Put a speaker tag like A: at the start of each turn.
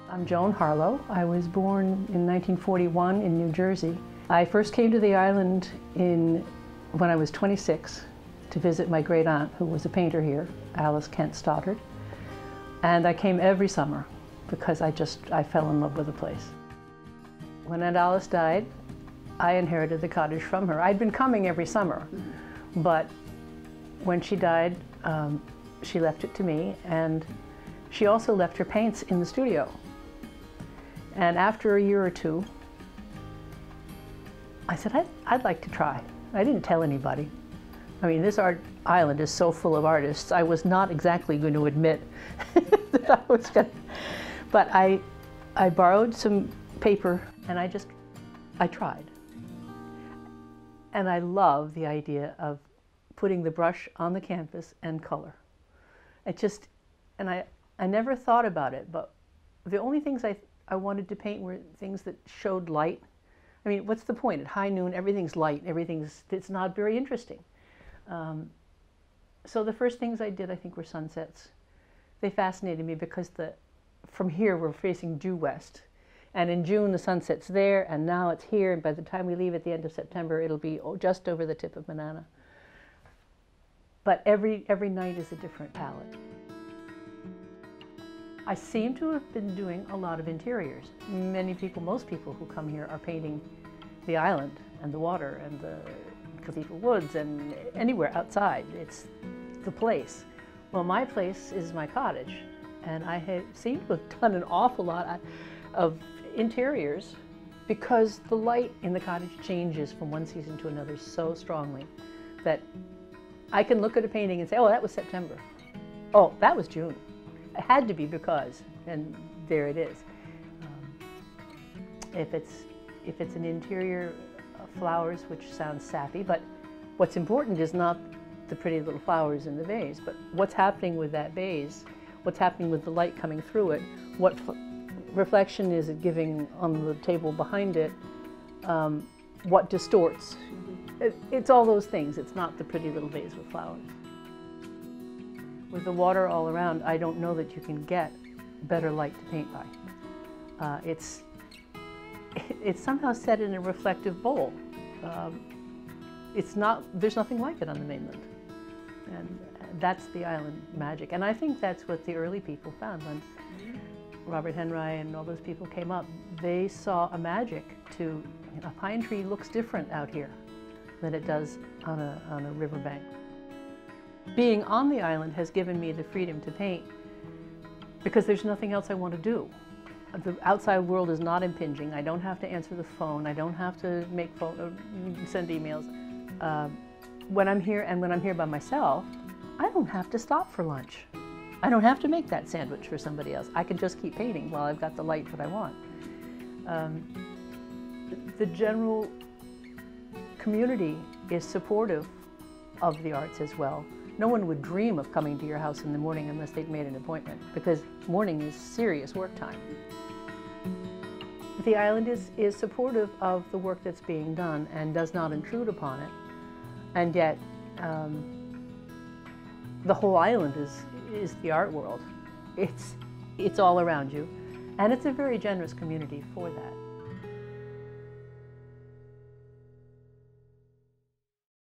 A: I'm Joan Harlow. I was born in 1941 in New Jersey. I first came to the island when I was 26 to visit my great aunt, who was a painter here, Alice Kent Stoddard. And I came every summer because I fell in love with the place. When Aunt Alice died, I inherited the cottage from her. I'd been coming every summer, but when she died, she left it to me, and she also left her paints in the studio. And after a year or two, I said, I'd like to try. I didn't tell anybody. I mean, this island is so full of artists, I was not exactly going to admit that I was going to. But I borrowed some paper, and I tried. And I love the idea of putting the brush on the canvas and color. I never thought about it, but the only things I wanted to paint were things that showed light. I mean, what's the point? At high noon, everything's light, it's not very interesting. So the first things I did, I think, were sunsets. They fascinated me because from here we're facing due west. And in June the sunset's there, and now it's here, and by the time we leave at the end of September, it'll be just over the tip of Manana. But every night is a different palette. I seem to have been doing a lot of interiors. Most people who come here are painting the island and the water and the Cathedral Woods and anywhere outside. It's the place. Well, my place is my cottage, and I seem to have done an awful lot of interiors because the light in the cottage changes from one season to another so strongly that I can look at a painting and say, oh, that was September. Oh, that was June. It had to be because, and there it is. If it's an interior flowers, which sounds sappy, but what's important is not the pretty little flowers in the vase, but what's happening with that vase, what's happening with the light coming through it, what reflection is it giving on the table behind it, what distorts. It's all those things. It's not the pretty little vase with flowers. With the water all around, I don't know that you can get better light to paint by. It's somehow set in a reflective bowl. There's nothing like it on the mainland. And that's the island magic. And I think that's what the early people found. When Robert Henry and all those people came up, they saw a magic to, a pine tree looks different out here than it does on a riverbank. Being on the island has given me the freedom to paint because there's nothing else I want to do. The outside world is not impinging. I don't have to answer the phone. I don't have to send emails. When I'm here by myself, I don't have to stop for lunch. I don't have to make that sandwich for somebody else. I can just keep painting while I've got the light that I want. The general community is supportive of the arts as well. No one would dream of coming to your house in the morning unless they'd made an appointment, because morning is serious work time. The island is supportive of the work that's being done and does not intrude upon it. And yet, the whole island is the art world. It's all around you. And it's a very generous community for that.